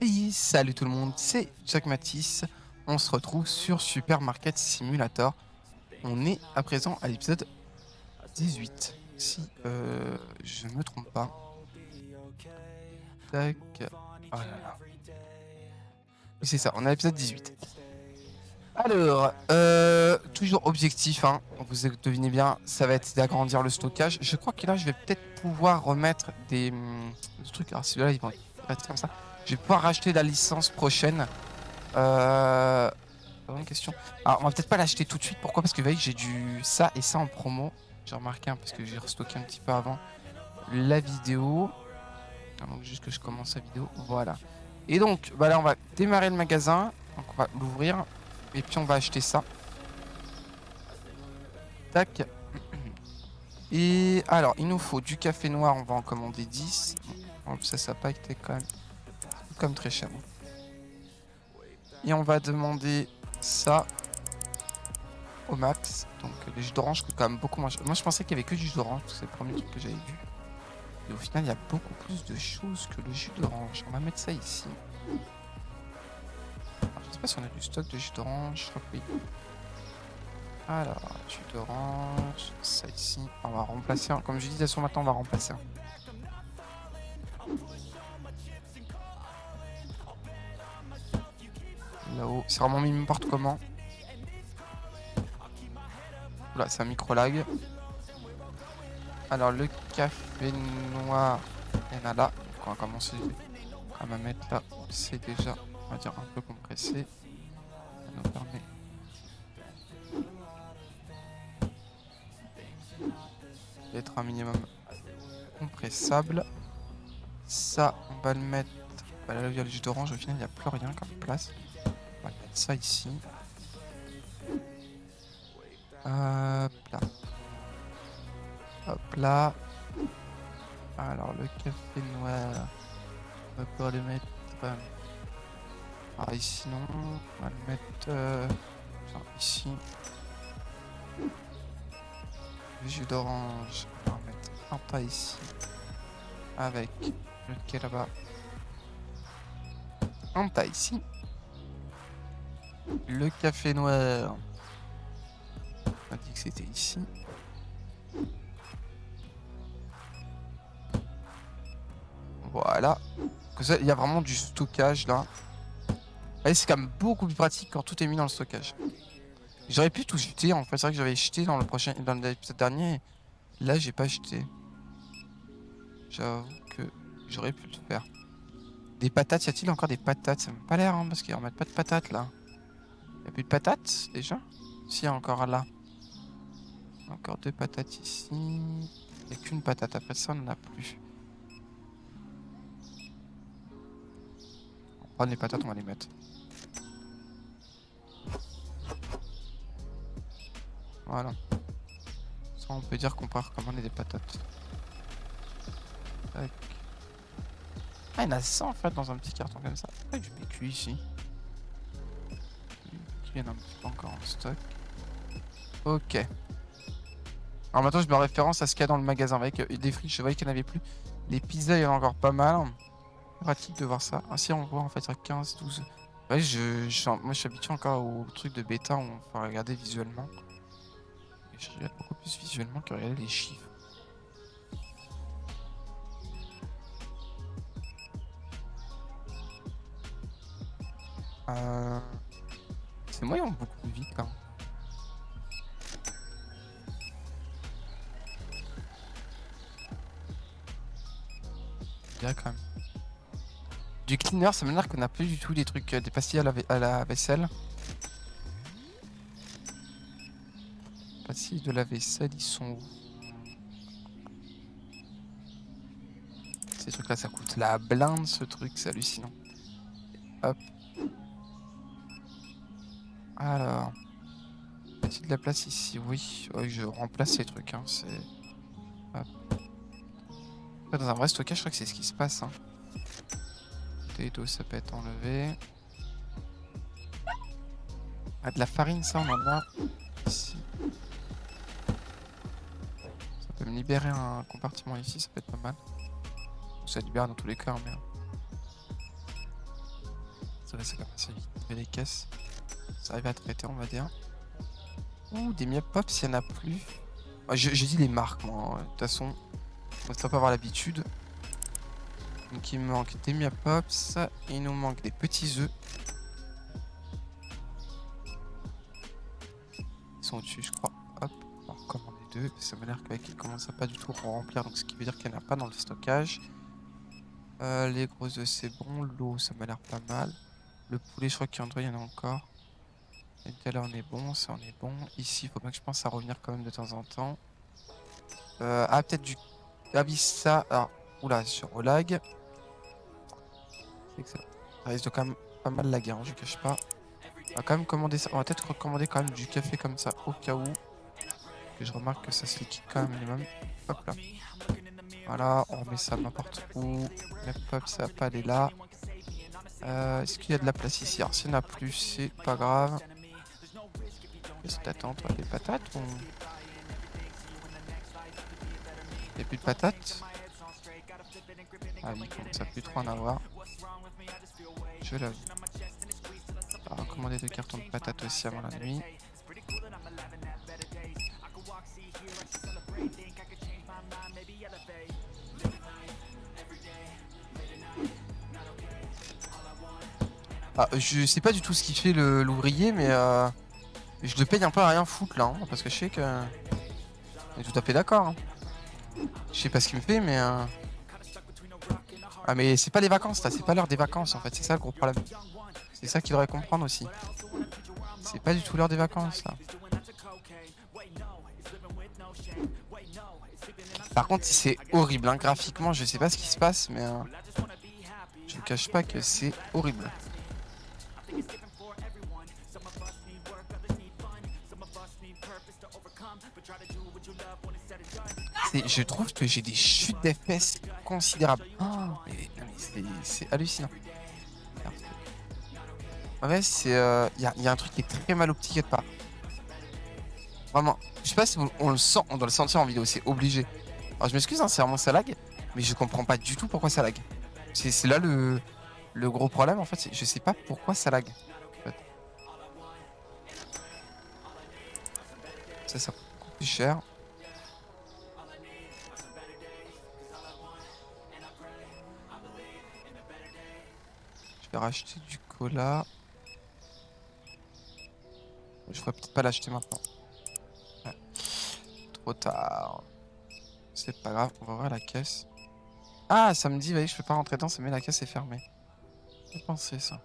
Et salut tout le monde, c'est Jack Matisse. On se retrouve sur Supermarket Simulator. On est à présent à l'épisode 18, si je ne me trompe pas. Tac. Oh là là. Oui, c'est ça, on est à l'épisode 18. Alors, toujours objectif, hein, vous devinez bien, ça va être d'agrandir le stockage. Je crois que là, je vais peut-être pouvoir remettre des trucs. Alors, celui-là, ils vont rester comme ça. Je vais pouvoir racheter la licence prochaine. Bonne question. Alors, on va peut-être pas l'acheter tout de suite. Pourquoi? Parce que vous voyez, j'ai du ça et ça en promo. J'ai remarqué, hein, parce que j'ai restocké un petit peu avant la vidéo. Donc, juste que je commence la vidéo. Voilà. Et donc, bah là, on va démarrer le magasin. Donc, on va l'ouvrir. Et puis, on va acheter ça. Tac. Et alors, il nous faut du café noir. On va en commander 10. Bon, ça n'a pas été quand même comme très cher. Et on va demander ça au max. Donc les jus d'orange coûtent quand même beaucoup moins cher. Moi je pensais qu'il y avait que du jus d'orange, parce que c'est le premier truc que j'avais vu. Et au final il y a beaucoup plus de choses que le jus d'orange. On va mettre ça ici. Alors, je sais pas si on a du stock de jus d'orange. Je crois que oui. Alors, jus d'orange, ça ici. On va remplacer un. Comme je disais sur maintenant, on va remplacer un. Là-haut, c'est vraiment mis n'importe comment. Là, c'est un micro lag. Alors, le café noir, il y en a là. Donc, on va commencer à me mettre là. C'est déjà, on va dire, un peu compressé. Ça nous permet d'être un minimum compressable. Ça, on va le mettre. Bah là, il y a le jus d'orange. Au final, il n'y a plus rien comme place. On va mettre ça ici. Hop là. Hop là. Alors, le café noir. On va pouvoir le mettre. Ici, non. On va le mettre ici. Le jus d'orange. On va en mettre un pas ici. Avec le quai là-bas. Un tas ici. Le café noir. On a dit que c'était ici. Voilà. Il y a vraiment du stockage là. Et c'est quand même beaucoup plus pratique quand tout est mis dans le stockage. J'aurais pu tout jeter en fait. C'est vrai que j'avais jeté dans l'épisode dernier. Là, j'ai pas jeté. J'avoue que j'aurais pu le faire. Des patates, y a-t-il encore des patates? Ça m'a pas l'air, hein, parce qu'ils remettent pas de patates là. Y a plus de patates déjà? Si, encore là. Encore 2 patates ici. Y a qu'une patate. Après ça, on n'en a plus. On va prendre les patates, on va les mettre. Voilà. Ça, on peut dire qu'on part commander des patates. Tac. Ah, il y en a 100 en fait dans un petit carton comme ça. Ah, du PQ ici. Il y en a un petit peu encore en stock. Ok. Alors maintenant, je me référence à ce qu'il y a dans le magasin. Avec des frites, je voyais qu'il n'y en avait plus. Les pizzas, il y en a encore pas mal. Pratique de voir ça. Ah si, on voit en fait, il y a 15, 12. Ouais, moi, je suis habitué encore au truc de bêta où on peut regarder visuellement. Et je regarde beaucoup plus visuellement que regarder les chiffres. C'est moyen beaucoup plus vite, hein. Bien quand même. Du cleaner, ça veut dire qu'on n'a plus du tout des trucs, des pastilles à la vaisselle. Pastilles de la vaisselle, ils sont où? Ces trucs-là, ça coûte la blinde, ce truc, c'est hallucinant. Hop. Alors. Y a de la place ici? Oui. Oui, je remplace ces trucs, hein. C'est. Hop. Après, dans un vrai stockage, je crois que c'est ce qui se passe, hein. Potato, ça peut être enlevé. Ah, de la farine, ça, on en a ici. Ça peut me libérer un compartiment ici, ça peut être pas mal. Ça libère dans tous les cas, mais. Ça va, ça commence à vite trouver les caisses. Ça arrive à traiter, on va dire. Ouh, des Mia Pops, il y en a plus. Ah, je dis les marques, moi. De toute façon, on ne doit pas avoir l'habitude. Donc il me manque des Mia Pops. Il nous manque des petits œufs. Ils sont au-dessus, je crois. Hop, on va en recommander 2. Ça m'a l'air qu'ils commencent à pas du tout remplir. Donc ce qui veut dire qu'il n'y en a pas dans le stockage. Les gros œufs, c'est bon. L'eau, ça m'a l'air pas mal. Le poulet, je crois qu'il y en a encore. Et tout à l'heure, on est bon. Ça, on est bon. Ici, il faut bien que je pense à revenir quand même de temps en temps. Ah, peut-être du... Ah oui, ça... Alors, oula, sur lag. C'est excellent. Ça risque de quand même pas mal laguer, hein, je cache pas. On va quand même commander ça. On va peut-être recommander quand même du café comme ça, au cas où. Et je remarque que ça se liquide quand même minimum. Hop là. Voilà, on remet ça n'importe où. Hop, ça va pas aller là. Est-ce qu'il y a de la place ici? Alors, s'il n'y en a plus, c'est pas grave. Qu'est-ce que t'attends, toi? Des patates ou... Y'a plus de patates? Ah oui, ça peut plus trop en avoir. Je l'avoue. On va commander 2 cartons de patates aussi avant la nuit. Ah, je sais pas du tout ce qu'il fait l'ouvrier, mais je le paye un peu à rien foutre là, hein, parce que je sais que... On est tout à fait d'accord. Hein. Je sais pas ce qu'il me fait, mais... Ah mais c'est pas les vacances là, c'est pas l'heure des vacances en fait, c'est ça le gros problème. C'est ça qu'il devrait comprendre aussi. C'est pas du tout l'heure des vacances là. Par contre c'est horrible, hein. Graphiquement je sais pas ce qui se passe, mais je ne cache pas que c'est horrible. Je trouve que j'ai des chutes d'FPS considérables. Oh, c'est hallucinant. Ouais, c'est y a un truc qui est très mal optiqué de part. Vraiment, je sais pas si on le sent, on doit le sentir en vidéo, c'est obligé. Alors je m'excuse, hein, c'est vraiment ça lag, mais je comprends pas du tout pourquoi ça lag. C'est là le gros problème en fait, je sais pas pourquoi ça lag. En fait. Ça coûte plus cher. Je vais racheter du cola. Je ferais peut-être pas l'acheter maintenant. Ouais. Trop tard. C'est pas grave, on va ouvrir la caisse. Ah, ça me dit, voyez, je peux pas rentrer dedans, mais la caisse est fermée. J'ai pensé ça.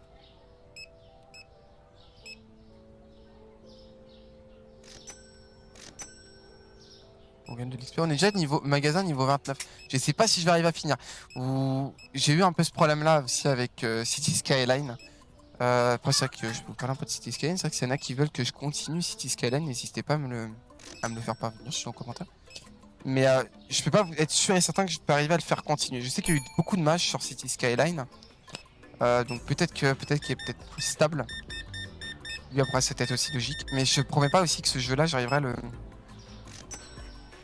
On gagne de l'XP. On est déjà niveau magasin niveau 29. Je sais pas si je vais arriver à finir. J'ai eu un peu ce problème-là aussi avec City Skyline. Après, c'est vrai que je peux vous parler un peu de City Skyline. C'est vrai que s'il y en a qui veulent que je continue City Skyline, n'hésitez pas à me le faire parvenir sur en commentaire. Mais je peux pas être sûr et certain que je peux arriver à le faire continuer. Je sais qu'il y a eu beaucoup de matchs sur City Skyline. Donc peut-être qu'il est peut-être plus stable. Lui après c'est peut-être aussi logique. Mais je promets pas aussi que ce jeu là j'arriverai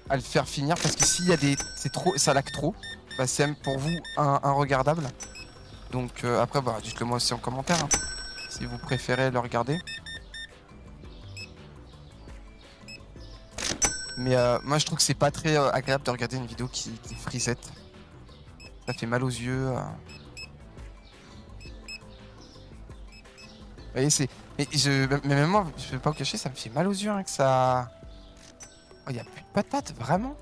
à le faire finir. Parce que s'il y a des. Ça lag trop. Bah, c'est même pour vous un regardable. Donc après bah dites-le moi aussi en commentaire. Hein, si vous préférez le regarder. Mais moi je trouve que c'est pas très agréable de regarder une vidéo qui frisette. Ça fait mal aux yeux. Vous voyez, c'est. Mais même moi, je vais pas vous cacher, ça me fait mal aux yeux hein, que ça. Oh, y a plus de patates, vraiment?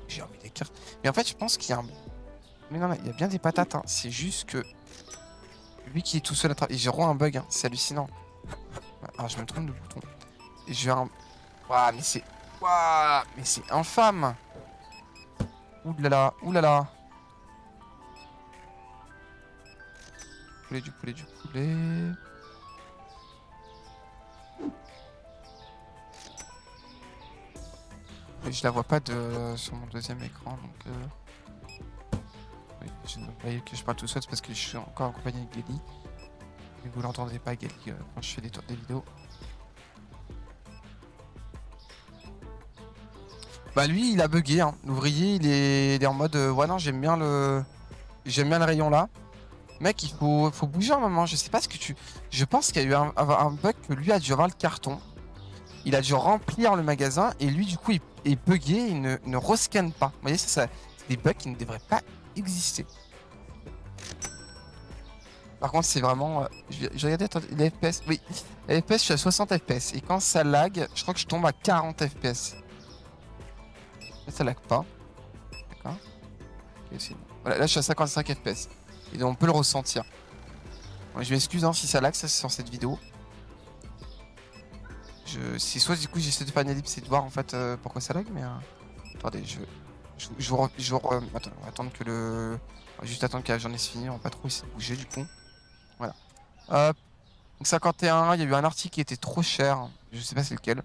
J'ai envie d'écrire. Mais en fait, je pense qu'il y a un. Mais non, il y a bien des patates, hein. C'est juste que. Lui qui est tout seul à travailler. J'ai un bug, hein. C'est hallucinant. Ah, je me trompe de bouton. J'ai un. Ouah, mais c'est. Ouah, mais c'est infâme! Oulala, oulala! Du poulet. Et je la vois pas sur mon deuxième écran, donc oui, vous voyez que je parle tout seul, c'est parce que je suis encore accompagné avec Gelly. Mais vous l'entendrez pas, Gelly, quand je fais des vidéos. Bah lui, il a bugué, hein. L'ouvrier, il est en mode ouais non, j'aime bien le rayon là. Mec, faut bouger un moment. Je sais pas ce que tu. Je pense qu'il y a eu un bug que lui a dû avoir le carton. Il a dû remplir le magasin et lui, du coup, il est bugué, il ne rescanne pas. Vous voyez, c'est des bugs qui ne devraient pas exister. Par contre, c'est vraiment. Je regardais les FPS. Oui, les FPS, je suis à 60 FPS. Et quand ça lag, je crois que je tombe à 40 FPS. Là, ça lag pas. D'accord. Ok, c'est bon. Voilà, là, je suis à 55 FPS. Et donc, on peut le ressentir. Bon, je m'excuse hein, si ça lag, ça c'est sur cette vidéo. C'est soit du coup j'essaie de faire une ellipse et de voir en fait pourquoi ça lag, mais attendez, attends, on va attendre que on va juste attendre que la journée se finisse, on va pas trop essayer de bouger du coup. Voilà. Hop. Donc 51, il y a eu un article qui était trop cher, je sais pas c'est lequel.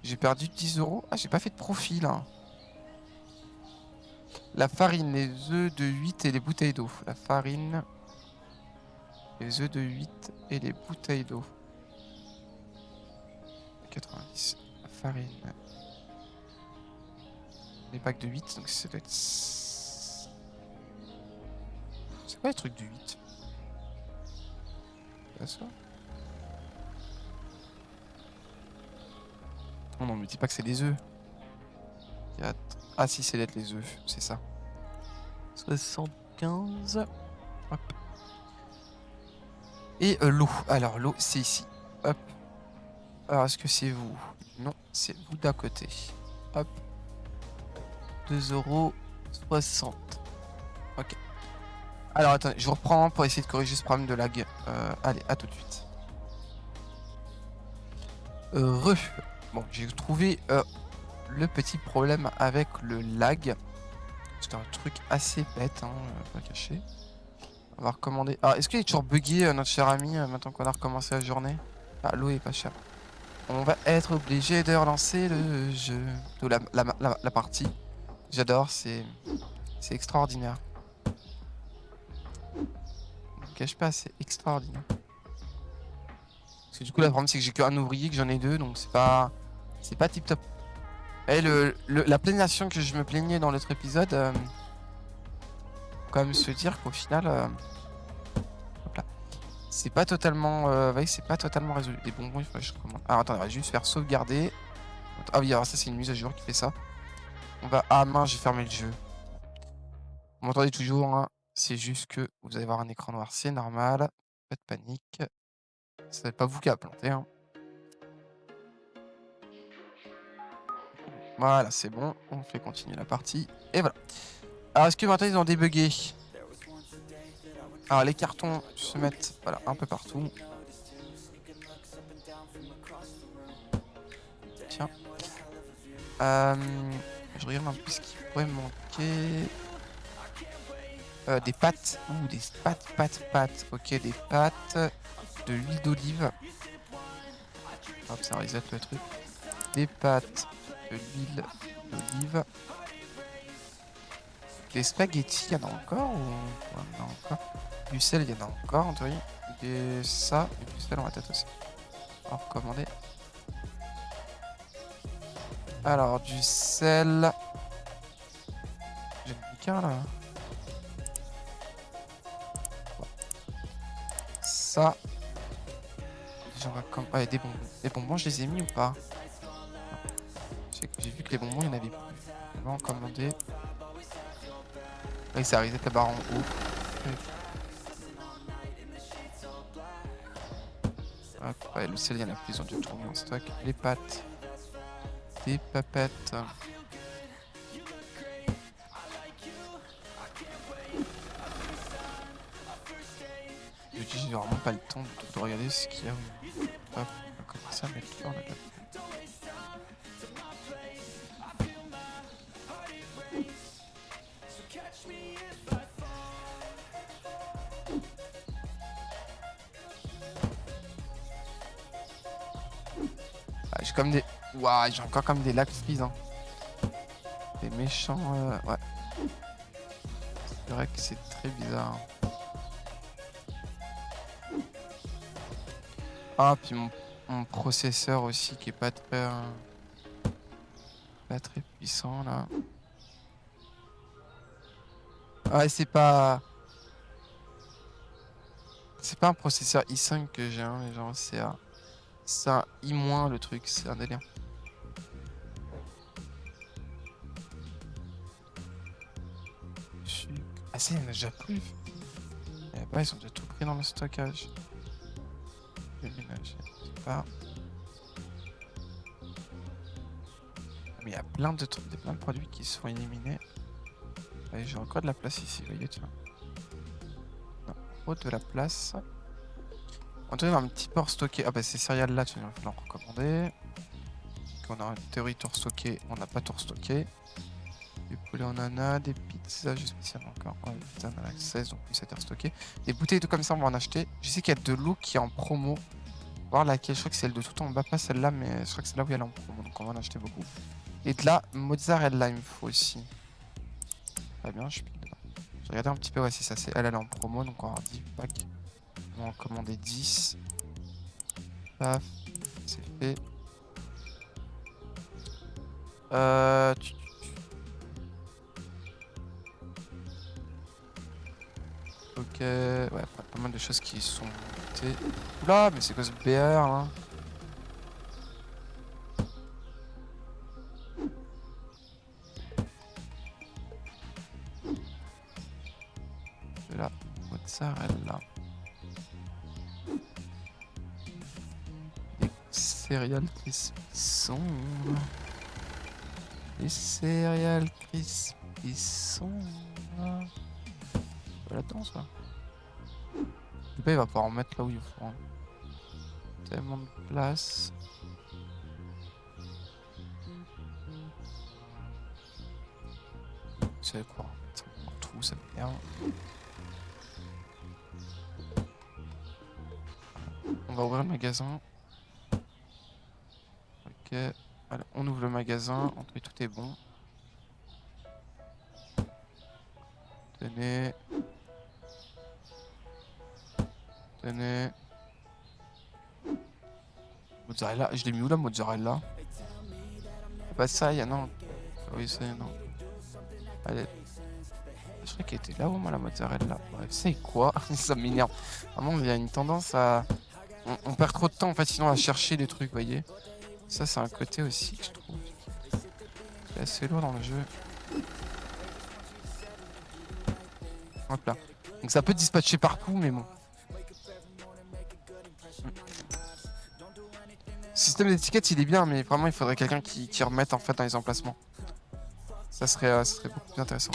J'ai perdu 10 euros. Ah, j'ai pas fait de profit là. La farine, les œufs de 8 et les bouteilles d'eau. La farine, les œufs de 8 et les bouteilles d'eau. 90. La farine. Les packs de 8, donc ça doit être. C'est quoi les trucs de 8? C'est ça? Oh non, me dis pas que c'est des œufs. 4. Ah si, c'est d'être les œufs, c'est ça. 75. Hop. Et l'eau. Alors, l'eau, c'est ici. Hop. Alors, est-ce que c'est vous? Non, c'est vous d'à côté. Hop. 2,60 €. Ok. Alors, attendez, je reprends pour essayer de corriger ce problème de lag. Allez, à tout de suite. Bon, j'ai trouvé le petit problème avec le lag. C'est un truc assez bête, hein, pas caché. On va recommander. Alors, est-ce qu'il est toujours bugué, notre cher ami, maintenant qu'on a recommencé la journée? Ah, l'eau est pas chère. On va être obligé de relancer le jeu. Ou la partie. J'adore, c'est extraordinaire. Ne me cache pas, c'est extraordinaire. Parce que du coup, le problème, c'est que j'ai qu'un ouvrier, que j'en ai deux, donc c'est pas tip top. Et la plaignation que je me plaignais dans l'autre épisode, faut quand même se dire qu'au final, hop là, c'est pas totalement, c'est pas totalement résolu. Les bonbons, il faudrait que je recommande. Alors attends, on va juste faire sauvegarder. Ah oui, alors ça c'est une mise à jour qui fait ça. On va, ah mince, j'ai fermé le jeu. Vous m'entendez toujours, hein, c'est juste que vous allez voir un écran noir, c'est normal. Pas de panique. C'est pas vous qui a planté, hein. Voilà, c'est bon. On fait continuer la partie. Et voilà. Alors, est-ce que maintenant ils ont débugué? Alors, les cartons se mettent voilà, un peu partout. Tiens. Je regarde un peu ce qui pourrait me manquer. Des pâtes. Ouh, des pâtes. Ok, des pâtes. De l'huile d'olive. Hop, ça reset le truc. Des pâtes. De l'huile d'olive. Les spaghettis, il y en a encore ou... Ouais, il y en a encore. Du sel, il y en a encore en théorie. Et ça, et du sel, on va peut-être aussi. On va recommander. Alors, du sel. J'en ai mis qu'un là. Bon. Ça. J'en va comme. Ouais, des bonbons. Les bonbons, je les ai mis ou pas? J'ai vu que les bonbons, il y en avait plus. On va en commander. Oui, ça reset la barre en haut. Hop, ouais, le sel, il y en a plus, ils ont dû tourner en stock. Les pâtes. Des papettes. J'ai vraiment pas le temps de regarder ce qu'il y a. Hop, on va commencer à mettre tout en là. Ah, j'ai comme des. Ouah, j'ai encore comme des lags freeze, hein. Des méchants. Ouais. C'est vrai que c'est très bizarre. Ah, puis mon processeur aussi qui est pas très. Pas très puissant là. Ouais, c'est pas. C'est pas un processeur i5 que j'ai, hein, genre c'est un i- le truc, c'est un délire. Ah si, il y en a déjà plus. Bah, ils ont déjà tout pris dans le stockage. Déménager, c'est pas... Mais il y a plein de trucs, plein de produits qui se sont éliminés. Et j'ai encore de la place ici, vous voyez, tiens. Non, trop de la place. On va un petit port stocké. Ah bah ces céréales là, tu vas leur recommander. Donc on a une théorie tout restocké, on n'a pas tout restocké. Du poulet on en a, des pizzas, je spécial encore. Ouais, pizza on en a 16, donc plus ça a été restocké. Des bouteilles tout comme ça on va en acheter. Je sais qu'il y a de l'eau qui est en promo. Voir laquelle, je crois que c'est celle de tout en bas, pas celle-là, mais je crois que c'est là où elle est en promo, donc on va en acheter beaucoup. Et de la mozzarella il me faut aussi. Très bien, je pique dedans. Je regardais un petit peu, ouais, si ça c'est. Elle est en promo, donc on va avoir 10 packs. On va en commander 10. Paf, c'est fait. Euh. tu- Ok, ouais, pas mal de choses qui sont montées. Oula, mais c'est quoi ce BR là? De la mozzarella. Des céréales crispissons. Des céréales crispissons. Là-dedans ça. Le pas, il va pouvoir en mettre là où il faut. Hein. Tellement de place. C'est quoi? Ça me prend tout, ça m'énerve. On va ouvrir le magasin. Ok. Allez, on ouvre le magasin. Ok, tout est bon. Tenez. Tenez. Mozzarella. Je l'ai mis où la mozzarella? Bah ça, il y a non. Oui, ça, y a non. Allez. Je crois qu'elle était là-haut, moi, la mozzarella. Bref, c'est quoi? Ça m'énerve. Vraiment, il y a une tendance à... On perd trop de temps, en fait, sinon, à chercher des trucs, vous voyez. Ça, c'est un côté aussi que je trouve qui est assez lourd dans le jeu. Hop là. Donc ça peut dispatcher partout, mais bon. Le système d'étiquette, il est bien, mais vraiment, il faudrait quelqu'un qui remette, en fait, dans les emplacements. Ça serait beaucoup plus intéressant.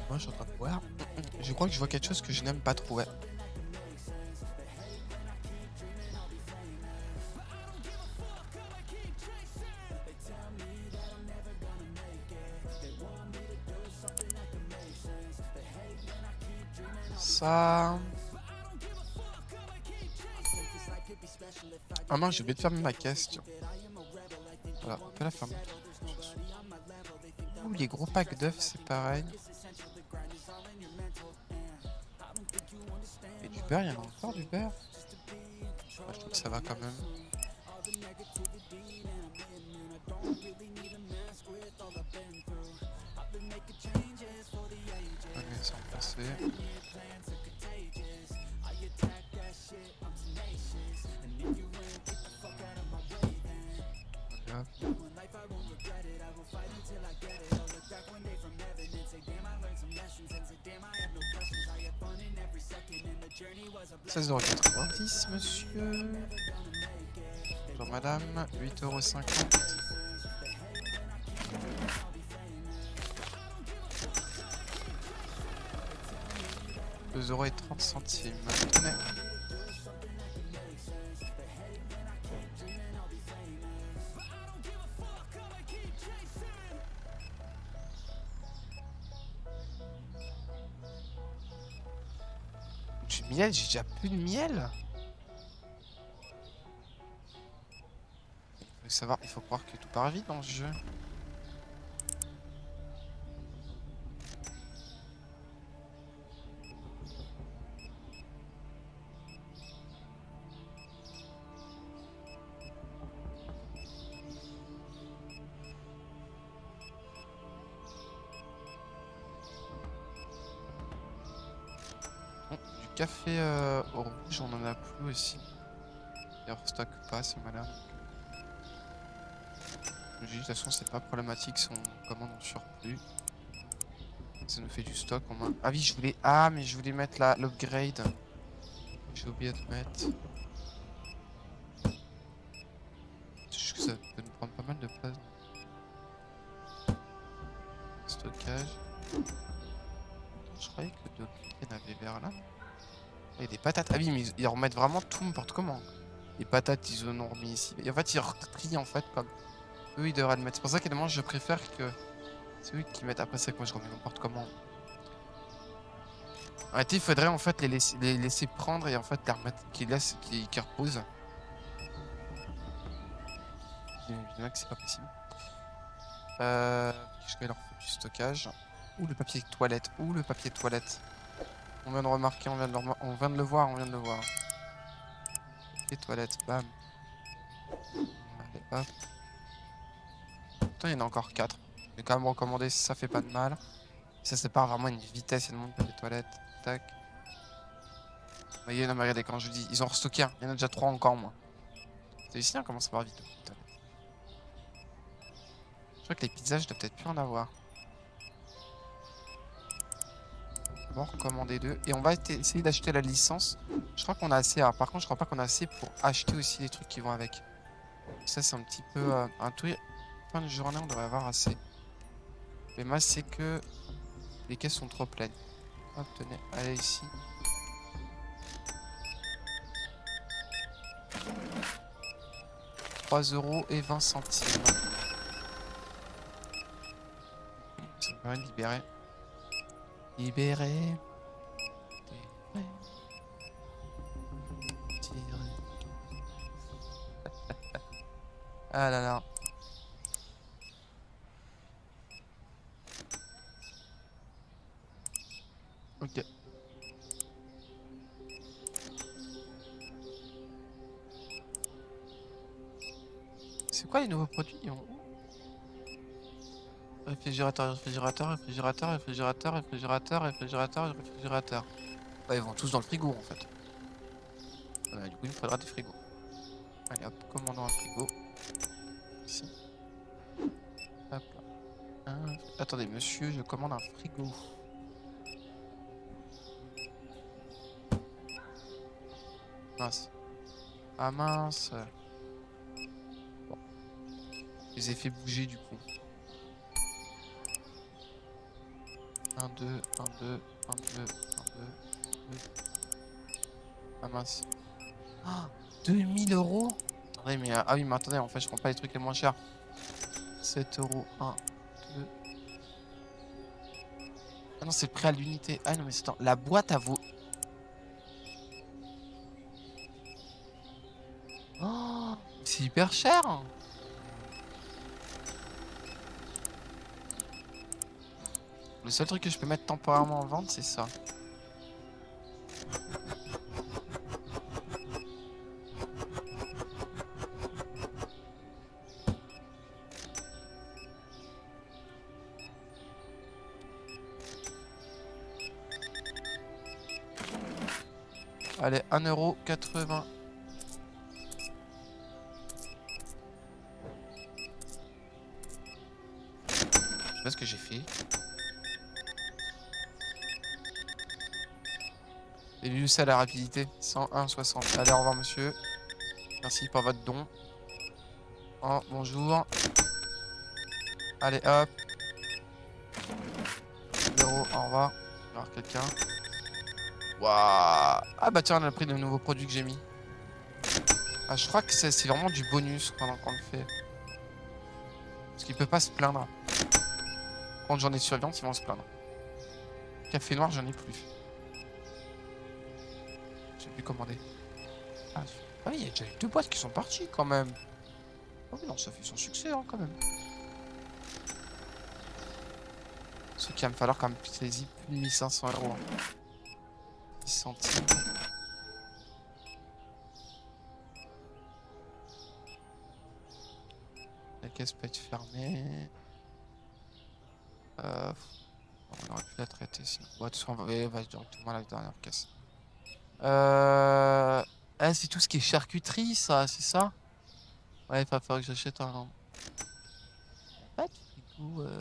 Moi, je suis en train de voir. Je crois que je vois quelque chose que je n'aime pas trop. Ouais. Ça. Ah non, j'ai oublié de fermer ma caisse. Tiens. Voilà, on peut la fermer. Ouh, les gros packs d'œufs, c'est pareil. Et du beurre, il y en a encore du beurre. Ouais, je trouve que ça va quand même. Ok, c'est remplacé. Hop. €16,90, monsieur. Bonjour madame, 8,50 €. 2,30 €. Tenez. Du miel, j'ai déjà plus de miel. Il faut croire que tout part vite dans ce jeu. café au rouge, on en a plus aussi. Il restock pas, c'est malin. De toute façon, c'est pas problématique si on commande en surplus. Ça nous fait du stock en main. Ah oui, je voulais. Ah, mais je voulais mettre l'upgrade. J'ai oublié de mettre. C'est juste que ça peut nous prendre pas mal de place. Stockage. Je croyais que de il y en avait vers là. Il y a des patates. Ah oui, mais ils remettent vraiment tout n'importe comment. Les patates, ils en ont remis ici. Et en fait, ils retrient en fait comme eux, ils devraient le mettre. C'est pour ça qu'à moi, je préfère que c'est eux qui mettent. Après, c'est que moi, je remets n'importe comment. En réalité, il faudrait en fait les laisser prendre et en fait les remettre, qu'ils reposent. Il y en a que c'est pas possible. Je vais leur faire du stockage. Ou le papier toilette. Ou le papier toilette. On vient de remarquer, on vient de le voir, on vient de le voir. Papier toilette, bam. Allez, hop. Putain, il y en a encore 4. Je vais quand même recommander si ça fait pas de mal. Ça sépare vraiment une vitesse et le monde papier toilette. Tac. Vous voyez, non mais regardez, quand je vous dis, ils ont restocké un. Il y en a déjà 3 encore, moi. C'est ici, on commence à voir vite. Putain. Je crois que les pizzas, je dois peut-être plus en avoir. On va en recommander 2. Et on va essayer d'acheter la licence. Je crois qu'on a assez. Alors, par contre, je crois pas qu'on a assez pour acheter aussi les trucs qui vont avec. Ça, c'est un petit peu un truc. Fin de journée, on devrait avoir assez. Mais moi, c'est que les caisses sont trop pleines. Hop, tenez, allez ici. €3,20. Ça me permet de libérer. Libérer. Ah là là. Ok. C'est quoi les nouveaux produits? Réfrigérateur, réfrigérateur, réfrigérateur, réfrigérateur, réfrigérateur, réfrigérateur, réfrigérateur. Ouais, ils vont tous dans le frigo en fait. Du coup, il me faudra des frigos. Allez hop, commandons un frigo. Ici. Hop là. Attendez, monsieur, je commande un frigo. Mince. Ah mince. Bon. Je les ai fait bouger du coup. 1, 2, 1, 2, 1, 2, 1, 2. Ah mince. Ah, 2000 €. Attendez, mais ah oui, mais attendez, en fait, je prends pas les trucs les moins chers. 7 €. 1, 2. Ah non, c'est le prix à l'unité. Ah non, mais attends, la boîte à vaut. Oh, c'est hyper cher. Le seul truc que je peux mettre temporairement en vente, c'est ça. Allez, 1,80 €. Je sais pas ce que j'ai fait. Et vu ça, la rapidité. 101,60. Allez, au revoir, monsieur. Merci pour votre don. Oh, bonjour. Allez, hop. 0, au revoir. Il va y avoir quelqu'un. Waouh. Ah bah tiens, on a pris de nouveaux produits que j'ai mis. Ah, je crois que c'est vraiment du bonus pendant qu'on le fait. Parce qu'il peut pas se plaindre. Quand j'en ai surveillance, ils vont se plaindre. Café noir, j'en ai plus. J'ai pu commander. Ah, il y a déjà eu 2 boîtes qui sont parties quand même. Ah oui, non, ça fait son succès hein, quand même. Ce qui va me falloir quand même plus de 1500 €. 10 centimes. La caisse peut être fermée. On aurait pu la traiter sinon. Bon, de toute façon, on va directement à la dernière caisse. Ah, c'est tout ce qui est charcuterie, ça, c'est ça? Ouais, il va falloir que j'achète un... Pas de frigo, ouais,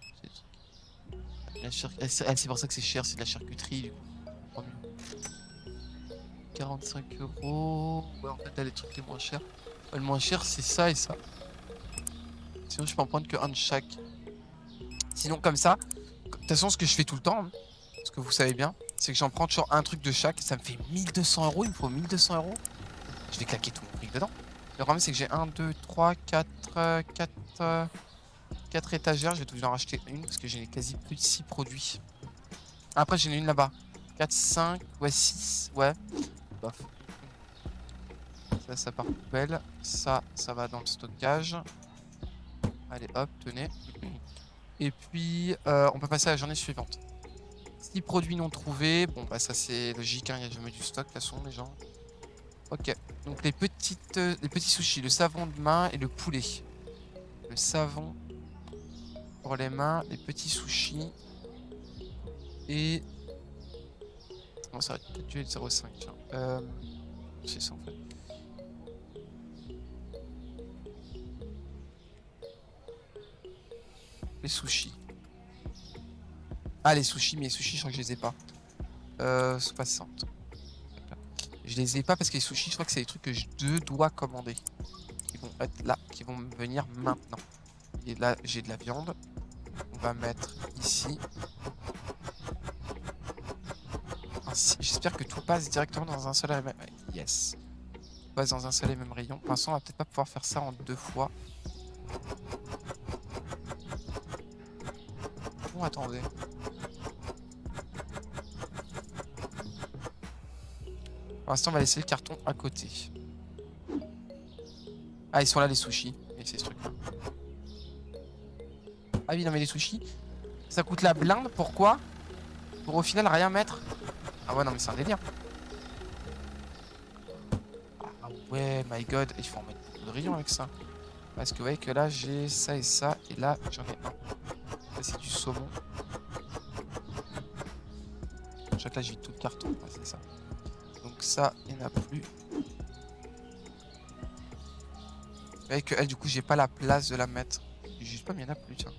c'est des trucs. C'est pour ça que c'est cher, c'est de la charcuterie, du coup. Tant mieux. 45 €. Ouais, en fait, t'as les trucs les moins chers. Ouais, le moins cher, c'est ça et ça. Sinon, je peux en prendre que un de chaque. Sinon, comme ça, de toute façon, ce que je fais tout le temps, hein, ce que vous savez bien, c'est que j'en prends toujours un truc de chaque. Ça me fait 1 200 €. Il me faut 1 200 €. Je vais claquer tout mon fric dedans. Le problème, c'est que j'ai 1, 2, 3, 4, 4 étagères. Je vais tout en racheter une parce que j'ai quasi plus de 6 produits. Après, j'en ai une là-bas. 4, 5, ouais, 6. Ouais. Bof. Ça part poubelle. Ça va dans le stockage. Allez, hop, tenez. Et puis, on peut passer à la journée suivante. 6 produits non trouvés. Bon, bah, ça, c'est logique, hein. Il n'y a jamais du stock, de toute façon, les gens. Ok. Donc, les petits sushis, le savon de main et le poulet. Le savon pour les mains, les petits sushis. Et... Bon, ça va peut-être dû être 0,5, tiens. C'est ça, en fait. Les sushis. Ah, les sushis, mais les sushis, je crois que je les ai pas. 60. Je les ai pas parce que les sushis, je crois que c'est des trucs que je dois commander. Qui vont être là, qui vont me venir maintenant. Et là, j'ai de la viande. On va mettre ici. J'espère que tout passe directement dans un seul et même... Yes. Tout passe dans un seul et même rayon. Pour l'instant, on va peut-être pas pouvoir faire ça en 2 fois. Bon, attendez. Pour l'instant, on va laisser le carton à côté. Ah, ils sont là, les sushis. Et c'est ce truc-là. Ah oui, non, mais les sushis, ça coûte la blinde. Pourquoi? Pour au final rien mettre. Ah ouais, non, mais c'est un délire. Ah ouais, my god. Il faut en mettre beaucoup de rayons avec ça. Parce que vous voyez que là, j'ai ça et ça. Et là, j'en ai un. Ça, c'est du saumon. Je crois que là, je vide tout le carton. Ah, c'est ça. Donc ça, il n'y en a plus. Vous voyez que elle, du coup, j'ai pas la place de la mettre. Juste pas, mais il n'y en a plus, tiens.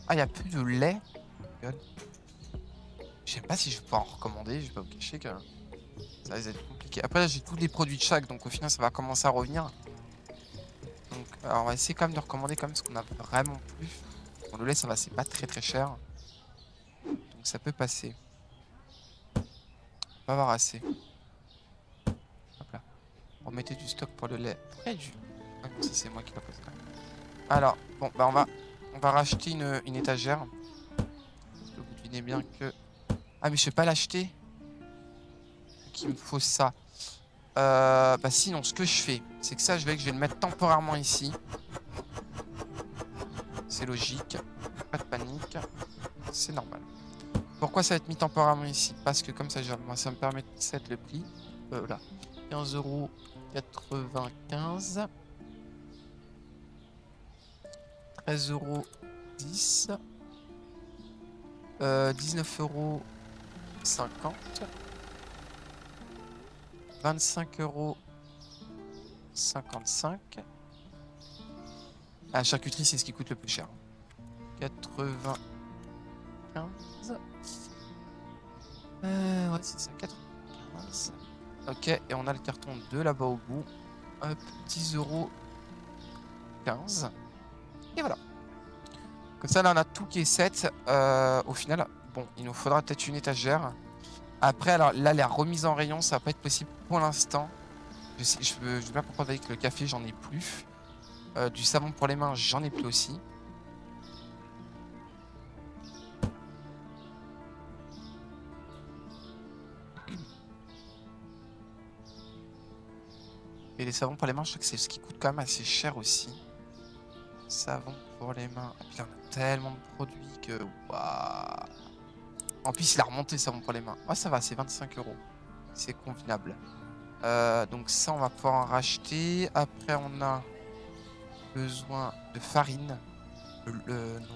Ah, il n'y a plus de lait. Je sais pas si je vais pouvoir en recommander. Je vais pas vous cacher que ça va être compliqué. Après, là, j'ai tous les produits de chaque. Donc au final, ça va commencer à revenir. Donc, alors, on va essayer quand même de recommander quand même ce qu'on a vraiment plus. Bon, le lait, ça va, c'est pas très très cher. Donc ça peut passer. On va avoir assez. Hop là. Remettez du stock pour le lait. Pourquoi il y a du... Ah non, ça c'est moi qui l'ai posé quand même. Alors, bon, bah on va racheter une étagère. Parce que vous devinez bien que... Ah, mais je vais pas l'acheter. Donc il me faut ça. Bah sinon, ce que je fais, c'est que ça, je vais le mettre temporairement ici. C'est logique. Pas de panique. C'est normal. Pourquoi ça va être mis temporairement ici? Parce que comme ça, moi, ça me permet de set le prix. Là. 15,95 €. 13,10 €. 19,50 €. 25,55 €. La charcuterie, c'est ce qui coûte le plus cher. 95. Ouais, c'est ça, 95. Ok, et on a le carton 2 là-bas au bout. Hop, 10,15 €. Et voilà. Comme ça, là, on a tout qui est set. Au final, bon, il nous faudra peut-être une étagère. Après, alors là, la remise en rayon, ça va pas être possible pour l'instant. Je veux bien comprendre avec le café, j'en ai plus. Du savon pour les mains, j'en ai plus aussi. Et les savons pour les mains, je crois que c'est ce qui coûte quand même assez cher aussi. Savon pour les mains. Et puis, on a tellement de produits que... Waouh. En plus, il a remonté le savon pour les mains. Ah, ça va, c'est 25 €. C'est convenable. Donc ça, on va pouvoir en racheter. Après, on a besoin de farine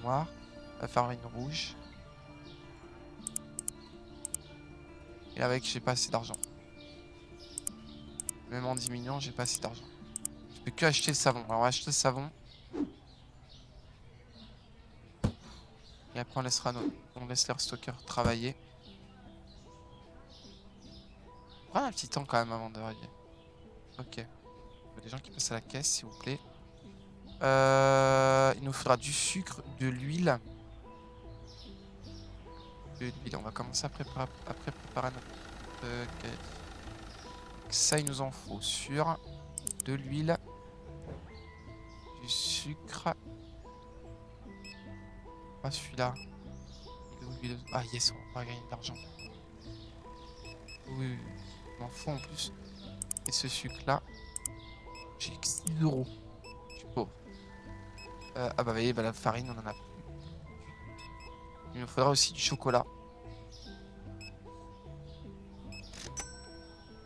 noire, farine rouge. Et avec, j'ai pas assez d'argent. Même en diminuant, j'ai pas assez d'argent. Je peux que acheter le savon. Alors, on va acheter le savon. Et après, on laisse les stockers travailler. On prend un petit temps quand même avant d'arriver. Ok. Il y a des gens qui passent à la caisse, s'il vous plaît. Il nous faudra du sucre, de l'huile. De l'huile. On va commencer à préparer notre... ok. Ça, il nous en faut. Sur de l'huile. Du sucre. Pas celui-là. Ah yes, on va gagner de l'argent. Oui, oui, oui. Je m'en fous en plus. Et ce sucre-là, j'ai que 6 euros. Je suis pauvre. Ah bah, vous voyez, bah, la farine, on en a plus. Il nous faudra aussi du chocolat.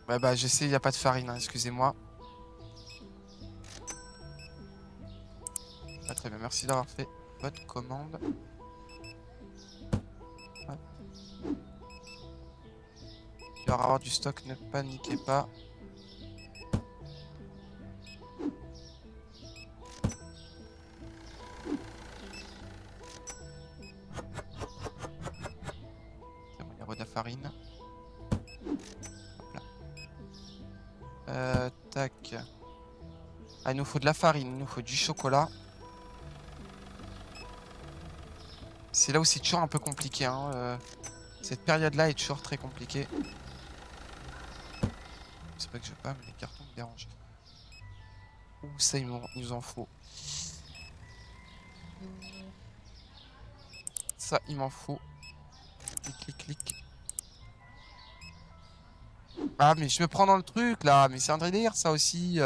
Ouais, bah, je sais, il n'y a pas de farine, hein, excusez-moi. Ah, très bien, merci d'avoir fait votre commande. Hop. Il va y avoir du stock, ne paniquez pas. C'est bon, il y a de la farine. Hop là. Tac. Ah, il nous faut de la farine, il nous faut du chocolat. C'est là où c'est toujours un peu compliqué, hein. Cette période-là est toujours très compliquée. C'est pas que je veux pas, mais les cartons me dérangent. Ouh, ça, il nous en faut. Ça, il m'en faut. Clic, clic, clic. Ah, mais je me prends dans le truc, là. Mais c'est un délire, ça aussi.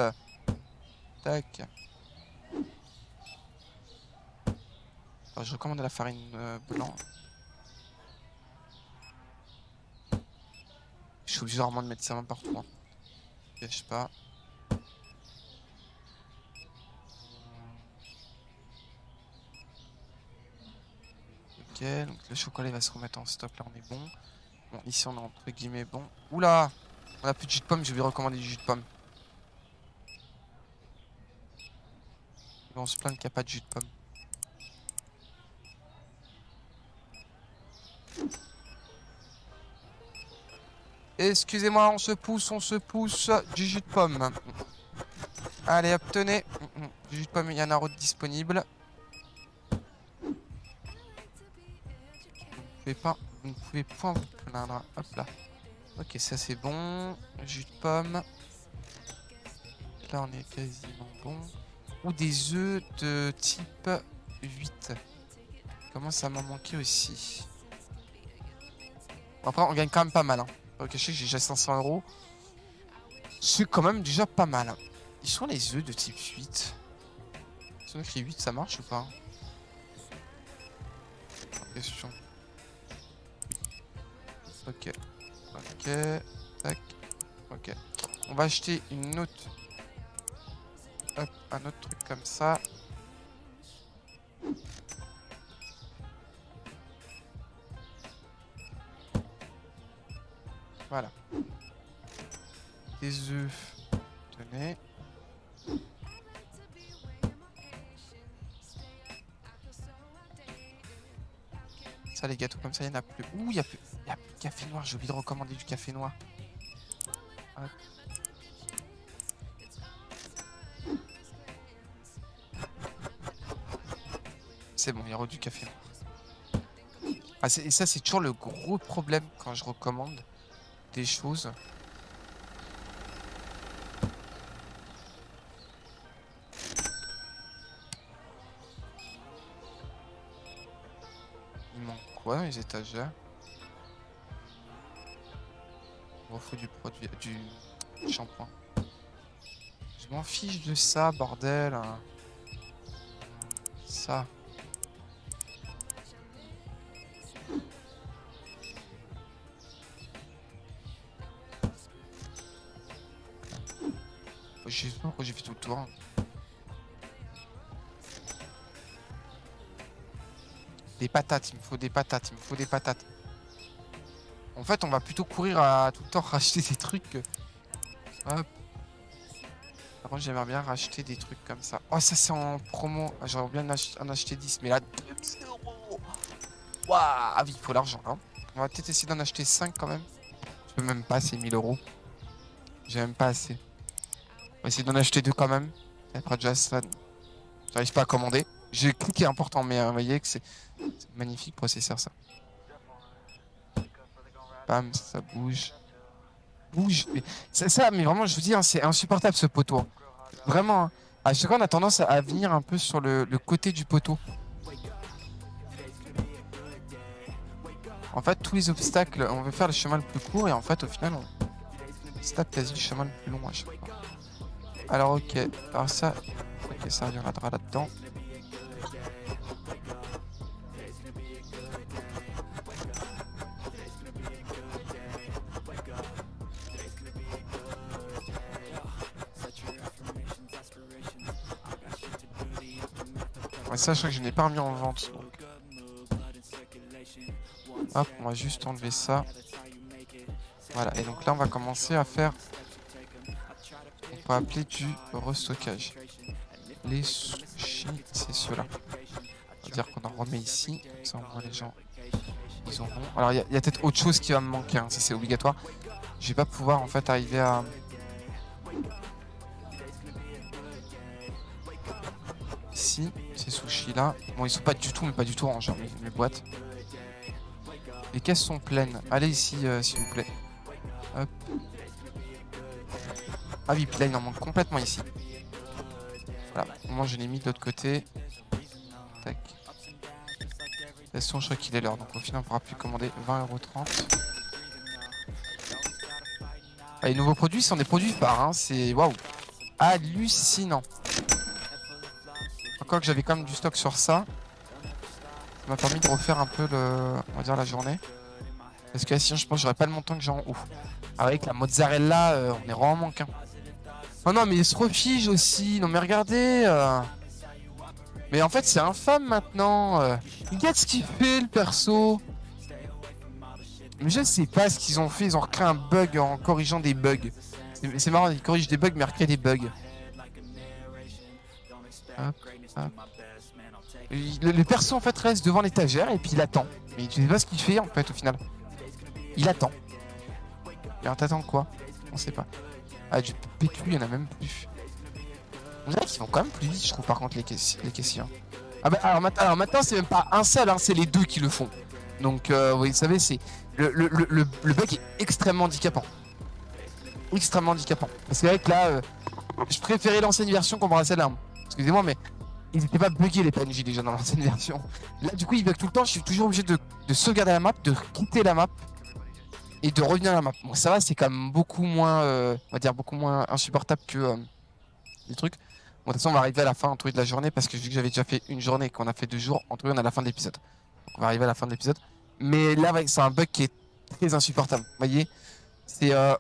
Tac. Alors, je recommande la farine blanc. Je suis obligé vraiment de mettre ça partout, hein. Je cache pas. Ok, donc le chocolat il va se remettre en stock, là on est bon. Bon, ici on est entre guillemets bon. Oula! On a plus de jus de pomme, je vais recommander du jus de pomme. Ils vont se plaindre qu'il n'y a pas de jus de pomme. Excusez-moi, on se pousse. Du jus de pomme. Allez, hop, tenez. Du jus de pomme, il y en a un autre disponible. Vous ne pouvez point vous plaindre. Hop là. Ok, ça c'est bon. Jus de pomme. Là, on est quasiment bon. Ou des œufs de type 8. Comment ça m'a manqué aussi. Après, on gagne quand même pas mal, hein. Ok, je sais que j'ai déjà 500 euros. C'est quand même déjà pas mal. Ils sont les œufs de type 8. Ils sont écrit 8, ça marche ou pas? Question. Ok. Ok. Tac. Ok. On va acheter une autre. Hop, un autre truc comme ça. Voilà. Des œufs. Tenez. Ça, les gâteaux comme ça, il n'y en a plus. Ouh, il y a plus de café noir. J'ai oublié de recommander du café noir. Hop. C'est bon, il y aura du café noir. Ah, et ça, c'est toujours le gros problème quand je recommande des choses. Il manque quoi dans les étagères? Il me faut du produit, du shampoing. Je m'en fiche de ça, bordel. Ça. Je sais pas pourquoi j'ai fait tout le tour. Des patates, il me faut des patates, il me faut des patates. En fait, on va plutôt courir à tout le temps racheter des trucs que... Hop. Par contre, j'aimerais bien racheter des trucs comme ça. Oh, ça c'est en promo. Ah, j'aurais bien en acheter 10, mais là, 2000 euros. Waouh. Ah oui, il faut l'argent, hein. On va peut-être essayer d'en acheter 5 quand même. Je peux même pas, c'est 1000 euros. J'ai même pas assez. On va essayer d'en acheter 2 quand même. Et après, déjà, ça... J'arrive pas à commander. J'ai cliqué important, mais vous voyez que c'est magnifique processeur, ça. Bam, ça bouge. Bouge. C'est ça, mais vraiment, je vous dis, hein, c'est insupportable ce poteau. Vraiment, hein. À chaque fois, on a tendance à venir un peu sur le côté du poteau. En fait, tous les obstacles, on veut faire le chemin le plus court et en fait, au final, on se tape quasi le chemin le plus long à chaque fois. Alors, ok. Alors ça, ok, ça reviendra là-dedans. Ouais, ça, je crois que je n'ai pas remis en vente. Donc. Hop, on va juste enlever ça. Voilà, et donc là, on va commencer à faire... On peut appeler du restockage. Les sushis, c'est ceux-là. On va dire qu'on en remet ici. Comme ça, au moins les gens, ils auront... Alors, il y a peut-être autre chose qui va me manquer. Hein, ça, c'est obligatoire. Je vais pas pouvoir, en fait, arriver à... Ici, ces sushis-là. Bon, ils sont pas du tout, mais pas du tout rangés, mes boîtes. Les caisses sont pleines. Allez ici, s'il vous plaît. Hop. Ah oui, puis là, il en manque complètement ici. Voilà, au moins je l'ai mis de l'autre côté. Tac. De toute façon, je crois qu'il est l'heure. Donc au final, on pourra plus commander 20,30 €. Ah, les nouveaux produits sont des produits phares. Hein. C'est waouh. Hallucinant. Encore que j'avais quand même du stock sur ça. Ça m'a permis de refaire un peu on va dire la journée. Parce que là, sinon, je pense que j'aurais pas le montant que j'ai en haut. Avec la mozzarella, on est vraiment manquant. Oh non, mais il se refige aussi. Non, mais regardez. Mais en fait, c'est infâme maintenant. Regarde ce qu'il fait, le perso. Mais je sais pas ce qu'ils ont fait. Ils ont recréé un bug en corrigeant des bugs. C'est marrant, ils corrigent des bugs, mais ils recréent des bugs. Hop, hop. Le perso, en fait, reste devant l'étagère et puis il attend. Mais tu sais pas ce qu'il fait, en fait, au final. Il attend. Alors, t'attends quoi? On sait pas. Ah, du PQ, il y en a même plus. On dirait qu'ils vont quand même plus vite, je trouve, par contre, les caissiers. Ah bah, alors maintenant, c'est même pas un seul, hein, c'est les deux qui le font. Donc, vous savez, c'est le bug est extrêmement handicapant. Extrêmement handicapant. C'est vrai que là, je préférais l'ancienne version comparé à celle-là. Excusez-moi, mais ils n'étaient pas buggés les PNJ déjà dans l'ancienne version. Là, du coup, ils bug tout le temps. Je suis toujours obligé de sauvegarder la map, de quitter la map et de revenir à la map. Bon, ça va, c'est quand même beaucoup moins, on va dire, beaucoup moins insupportable que les trucs. Bon, de toute façon, on va arriver à la fin de la journée parce que vu que j'avais déjà fait une journée et qu'on a fait 2 jours, en tout cas, on a la fin de l'épisode. Donc, on va arriver à la fin de l'épisode. Mais là, c'est un bug qui est très insupportable. Vous voyez,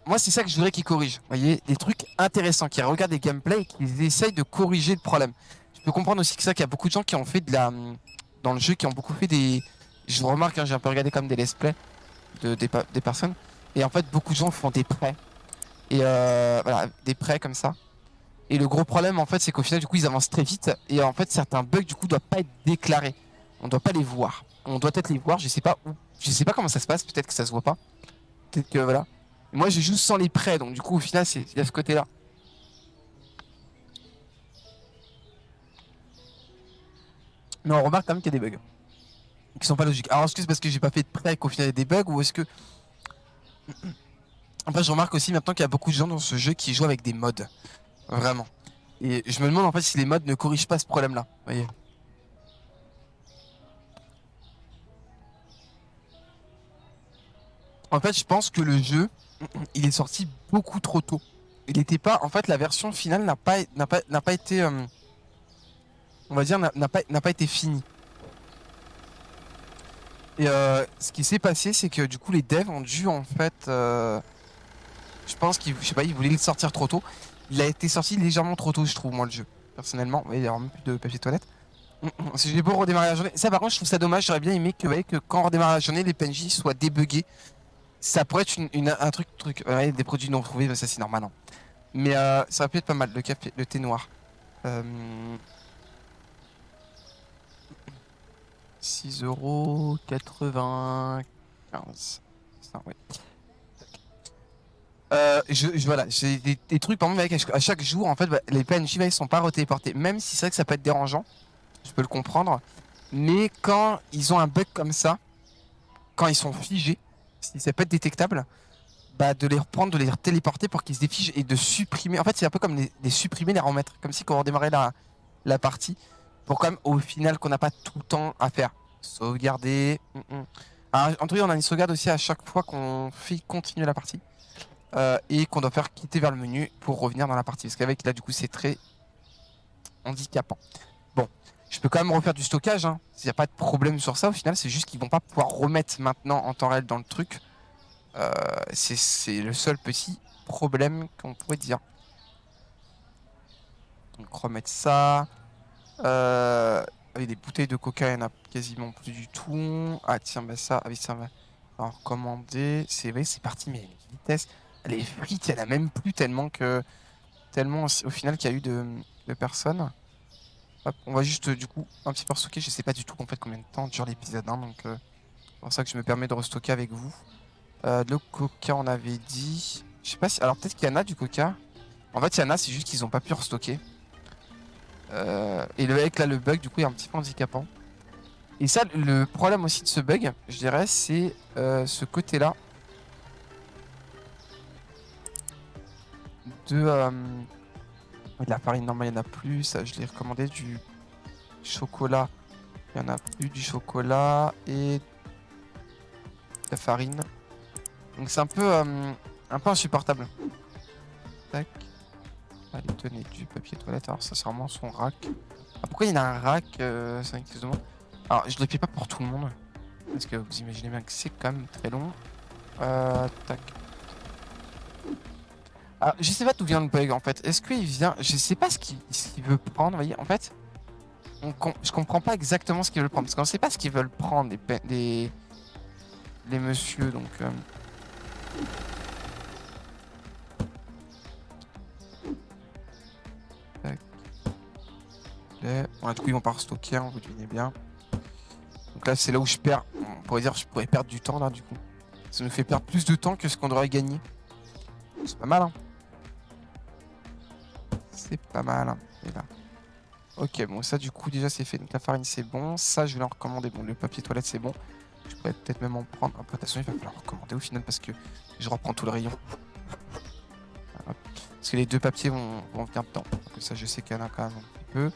moi, c'est ça que je voudrais qu'ils corrigent. Vous voyez, des trucs intéressants, qui regardent des gameplays et qui essayent de corriger le problème. Je peux comprendre aussi que ça, qu'il y a beaucoup de gens qui ont fait dans le jeu, qui ont beaucoup fait des. Je remarque, hein, j'ai un peu regardé comme des let's play des personnes. Et en fait, beaucoup de gens font des prêts. Et voilà, des prêts comme ça. Et le gros problème, en fait, c'est qu'au final, du coup, ils avancent très vite. Et en fait, certains bugs, du coup, doivent pas être déclarés. On doit pas les voir. On doit peut-être les voir, je sais pas où. Je sais pas comment ça se passe, peut-être que ça se voit pas. Peut-être que, voilà. Moi, je joue sans les prêts, donc du coup, au final, c'est à ce côté-là. Mais on remarque quand même qu'il y a des bugs. Qui sont pas logiques. Alors, est-ce que c'est parce que j'ai pas fait de prêt qu'au final, il y a des bugs, ou est-ce que... Après, je remarque aussi maintenant qu'il y a beaucoup de gens dans ce jeu qui jouent avec des mods. Vraiment. Et je me demande en fait si les mods ne corrigent pas ce problème-là. Vous voyez. En fait, je pense que le jeu, il est sorti beaucoup trop tôt. Il n'était pas. En fait, la version finale n'a pas été. On va dire, n'a pas été finie. Et ce qui s'est passé, c'est que du coup, les devs ont dû en fait. Je pense qu'ils, je sais pas, ils voulaient le sortir trop tôt. Il a été sorti légèrement trop tôt, je trouve, moi, le jeu. Personnellement, il y a même plus de papier toilette. Si j'ai beau redémarrer la journée. Ça, par contre, je trouve ça dommage. J'aurais bien aimé que quand on redémarre la journée, les PNJ soient débuggés. Ça pourrait être un truc ouais, des produits non trouvés, mais ça c'est normal. Hein. Mais ça aurait pu être pas mal, le café, le thé noir. 6,95 €. C'est ça, ouais. Voilà, j'ai des trucs, par exemple, avec, à chaque jour, en fait, bah, les PNJ, ils sont pas retéléportés. Même si c'est vrai que ça peut être dérangeant, je peux le comprendre. Mais quand ils ont un bug comme ça, quand ils sont figés, si ça peut être détectable, bah, de les reprendre, de les téléporter pour qu'ils se défigent et de supprimer. En fait, c'est un peu comme les supprimer, les remettre. Comme si quand on redémarrait la partie, pour quand même, au final, qu'on n'a pas tout le temps à faire. Sauvegarder. Alors, en tout cas, on a une sauvegarde aussi à chaque fois qu'on fait continuer la partie. Et qu'on doit faire quitter vers le menu pour revenir dans la partie. Parce qu'avec là, du coup, c'est très handicapant. Bon, je peux quand même refaire du stockage. Hein. Il n'y a pas de problème sur ça. Au final, c'est juste qu'ils vont pas pouvoir remettre maintenant en temps réel dans le truc. C'est le seul petit problème qu'on pourrait dire. Donc, remettre ça. Avec des bouteilles de coca, il n'y en a quasiment plus du tout. Ah, tiens, bah ça, ah oui, ça va. Alors, recommander. C'est vrai, c'est parti, mais vitesse. Les frites, il n'y en a même plus tellement au final qu'il y a eu de personnes. Hop, on va juste du coup un petit peu restocker. Je sais pas du tout en fait combien de temps dure l'épisode 1, donc c'est pour ça que je me permets de restocker avec vous. Le coca, on avait dit. Je sais pas si. Alors peut-être qu'il y en a du coca. En fait, il y en a, c'est juste qu'ils ont pas pu restocker. Et avec là, le bug, du coup, est un petit peu handicapant. Et ça, le problème aussi de ce bug, je dirais, c'est ce côté-là. De la farine normale, il n'y en a plus. Ça, je l'ai recommandé. Du chocolat, il n'y en a plus. Du chocolat et de la farine. Donc c'est un peu insupportable. Tac. Allez, tenez du papier toilette. Alors ça, c'est vraiment son rack. Ah, pourquoi il y en a un rack c'est excuse-moi. Alors je ne le fais pas pour tout le monde. Parce que vous imaginez bien que c'est quand même très long. Tac. Alors, je sais pas d'où vient le bug en fait. Est-ce qu'il vient. Je sais pas ce qu'il veut prendre, vous voyez. En fait, je comprends pas exactement ce qu'ils veulent prendre. Parce qu'on sait pas ce qu'ils veulent prendre, les messieurs. Donc. Tac. Ouais, du coup, ils vont pas restocker, hein, vous devinez bien. Donc là, c'est là où je perds. On pourrait dire que je pourrais perdre du temps là, du coup. Ça nous fait perdre plus de temps que ce qu'on devrait gagner. C'est pas mal, hein. C'est pas mal, hein. Et là. Ok, bon, ça, du coup, déjà, c'est fait. Donc la farine, c'est bon. Ça, je vais leur recommander. Bon, le papier toilette, c'est bon. Je pourrais peut-être même en prendre. Après, attention, il va falloir recommander au final parce que je reprends tout le rayon. Voilà. Parce que les deux papiers vont venir dedans. Donc ça, je sais qu'il y en a quand même un petit peu.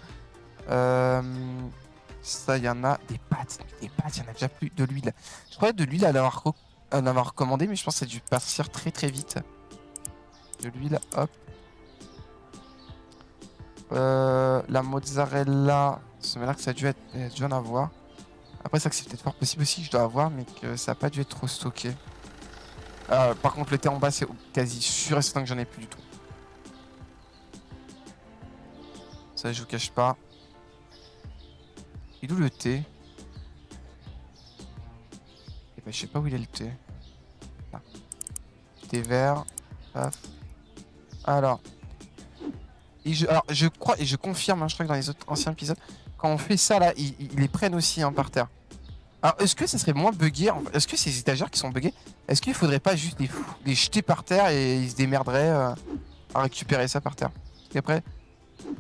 Ça, il y en a des pâtes. Des pâtes, il y en a déjà plus. De l'huile. Je croyais de l'huile à l'avoir recommandé, mais je pense que ça a dû partir très très vite. De l'huile, hop. La mozzarella, ça m'a l'air que ça a dû en avoir. Après, ça que c'est peut-être fort possible aussi que je dois avoir, mais que ça n'a pas dû être trop stocké. Par contre, le thé en bas, c'est quasi sûr et certain que j'en ai plus du tout. Ça, je vous cache pas. Il est où le thé? Eh ben, je sais pas où il est le thé. Là. Thé vert. Paf. Alors. Alors, je crois et je confirme, hein, je crois que dans les autres anciens épisodes, quand on fait ça là, ils les prennent aussi hein, par terre. Alors, est-ce que ça serait moins buggé? Est-ce que ces étagères qui sont buggées, est-ce qu'il faudrait pas juste les jeter par terre et ils se démerderaient à récupérer ça par terre? Et après, vous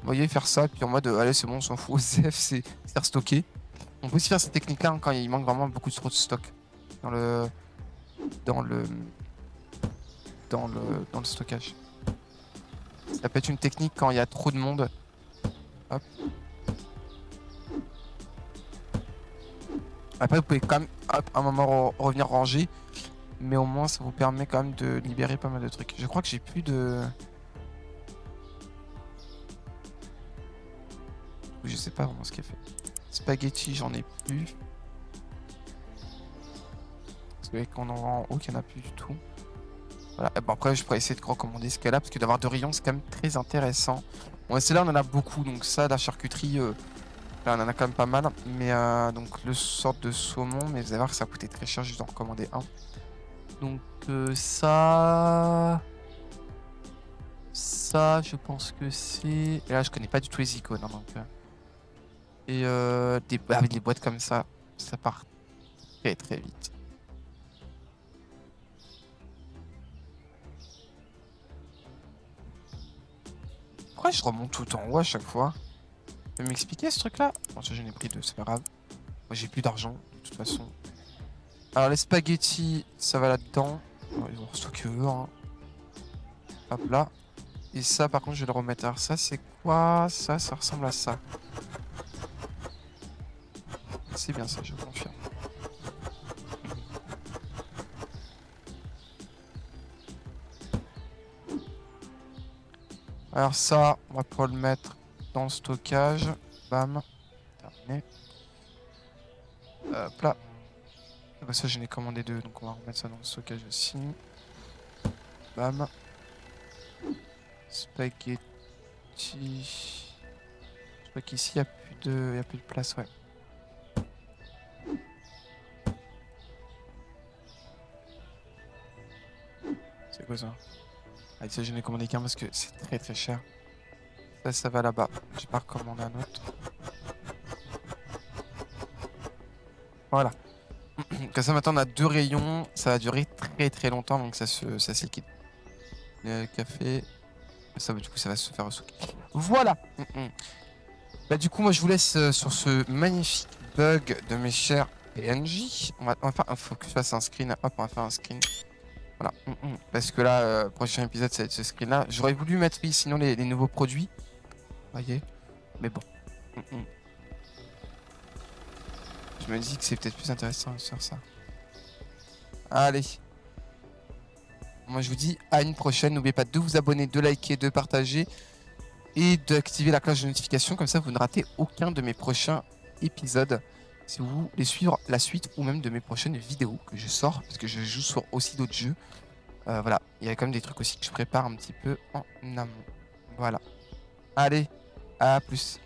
voyez, faire ça, puis en mode, allez, c'est bon, on s'en fout, OZF, c'est restocké. On peut aussi faire cette technique-là hein, quand il manque vraiment beaucoup trop de stock dans le stockage. Ça peut être une technique quand il y a trop de monde. Hop. Après, vous pouvez quand même, hop, à un moment revenir ranger. Mais au moins, ça vous permet quand même de libérer pas mal de trucs. Je crois que j'ai plus de... Je sais pas vraiment ce qu'il a fait. Spaghetti, j'en ai plus. Parce que quand on en vend en haut, il n'y en a plus du tout. Voilà. Bon, après, je pourrais essayer de recommander ce cas-là. Parce que d'avoir 2 rayons, c'est quand même très intéressant. Bon, c'est là, on en a beaucoup. Donc ça, la charcuterie... Là, on en a quand même pas mal. Mais donc, le sort de saumon. Mais vous allez voir que ça a coûté très cher juste d'en recommander un. Donc, ça. Ça, je pense que c'est. Et là, je connais pas du tout les icônes. Hein, donc, et avec des boîtes comme ça part très très vite. Pourquoi je remonte tout en haut à chaque fois? Tu peux m'expliquer ce truc-là? Bon, ça, j'en ai pris deux, c'est pas grave. Moi, j'ai plus d'argent, de toute façon. Alors, les spaghettis, ça va là-dedans. Ils vont restocker eux, hein. Hop là. Et ça, par contre, je vais le remettre. Alors, ça, c'est quoi? Ça ressemble à ça. C'est bien ça, je confirme. Alors ça, on va pouvoir le mettre dans le stockage. Bam. Terminé. Hop là. Ah bah ça, j'en ai commandé deux, donc on va remettre ça dans le stockage aussi. Bam. Spaghetti. Je crois qu'ici, il n'y a plus de place, ouais. C'est quoi ça? Ah, ça, j'en ai commandé qu'un parce que c'est très très cher. Ça va là-bas. J'ai pas recommandé un autre. Voilà. Comme ça, maintenant, on a deux rayons. Ça va durer très très longtemps, donc ça se liquide. Le café. Ça, du coup, ça va se faire stocker. Voilà. Bah, du coup, moi, je vous laisse sur ce magnifique bug de mes chers PNJ. Enfin, faut que je fasse un screen. Hop, on va faire un screen. Voilà. Parce que là, prochain épisode, ça va être ce screen-là. J'aurais voulu mettre, oui, sinon les nouveaux produits. Voyez. Mais bon. Je me dis que c'est peut-être plus intéressant sur ça. Allez. Moi, je vous dis à une prochaine. N'oubliez pas de vous abonner, de liker, de partager et d'activer la cloche de notification. Comme ça, vous ne ratez aucun de mes prochains épisodes. Si vous voulez suivre la suite ou même de mes prochaines vidéos que je sors, parce que je joue sur aussi d'autres jeux. Voilà, il y a quand même des trucs aussi que je prépare un petit peu en amont. Voilà. Allez, à plus.